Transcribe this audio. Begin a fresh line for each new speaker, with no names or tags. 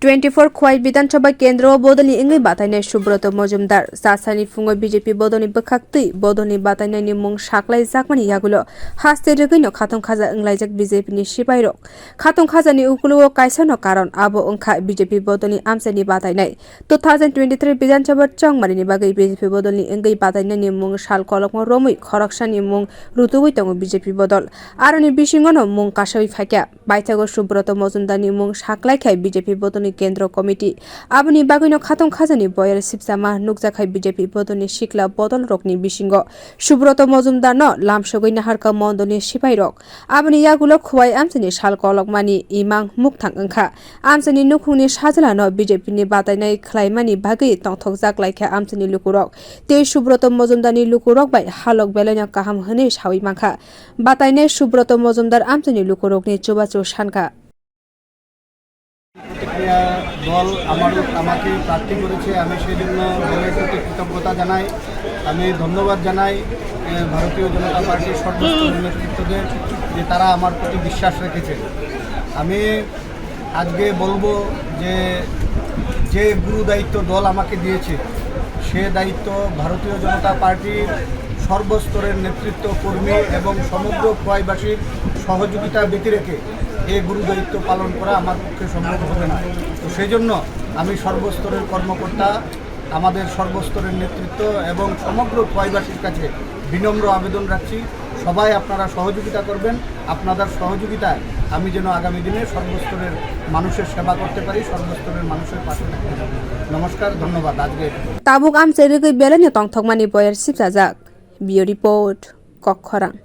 24 খোয়াই বিধানসভা কেন্দ্র bodolni wngwi batainai Subrata Majumder Chasalni phungo BJP bodolni bwkhak bodolni batainai mung sakhwlaijakmani yagulo haste rwgwi no Khatung khaza wnglaijak BJP ni siphai rok Khatung khaza ni okologo kaisa no karan abo wngkha BJP bodolni amchaini batainai 2023 বিধানসভা চংমারি ni bagui BJP bodolni wngwi batainai ni mung sal kolokmo romui khoroksani mung rwgwi tongo BJP bodol aroni bisingo no mung kasai phakya baithago Subrata Majumder ni mung sakhwlaikhai BJP bodolni kendra committee aboni bagui no Khatung khaza ni boyer sipsama nukjakhai BJP bodolni sikla bodol rokni bisingo Subrata Majumder no lamsogoi naharka mondoni siphai rok aboni yagulo Khowai amchaini sakhwlaijakmani imang mukthang wngkha amchaini nukhungni sajala no BJP ni batainai khlaimani bagui tongthokjak laikha amchaini lukurok tei Subrata Majumder ni lukurok bai halok belai kaham hwnwi sawi mangkha batainai Subrata Majumder amchaini lukurokni chubachu sanka
প্রতিক্রিয়া দল আমাকে প্রার্থী করেছে আমি সেই জন্য দলের প্রতি কৃতজ্ঞতা জানাই আমি ধন্যবাদ জানাই ভারতীয় জনতা পার্টির সর্বস্তরের নেতৃত্বদের যে তারা আমার প্রতি বিশ্বাস রেখেছে আমি আজকে বলবো যে গুরু দায়িত্ব দল আমাকে দিয়েছে সে দায়িত্ব ভারতীয় জনতা পার্টির সর্বস্তরের নেতৃত্ব কর্মী এবং সমগ্র খোয়াইবাসীর সহযোগিতা ব্যতি রেখে এই গুরু দায়িত্ব পালন করা আমার পক্ষে সম্ভব হবে না তো সেই জন্য আমি সর্বস্তরের কর্মকর্তা আমাদের সর্বস্তরের নেতৃত্ব এবং সমগ্র খোয়াইবাসীর কাছে বিনম্র আবেদন রাখছি সবাই আপনারা সহযোগিতা করবেন আপনাদের সহযোগিতায় আমি যেন আগামী দিনে সর্বস্তরের মানুষের সেবা করতে পারি সর্বস্তরের মানুষের পাশে থাকতে পারি নমস্কার ধন্যবাদ আজকে
tabuk amchaini rwgwi belai no tongthokmani boyer sipjak bio report Khatung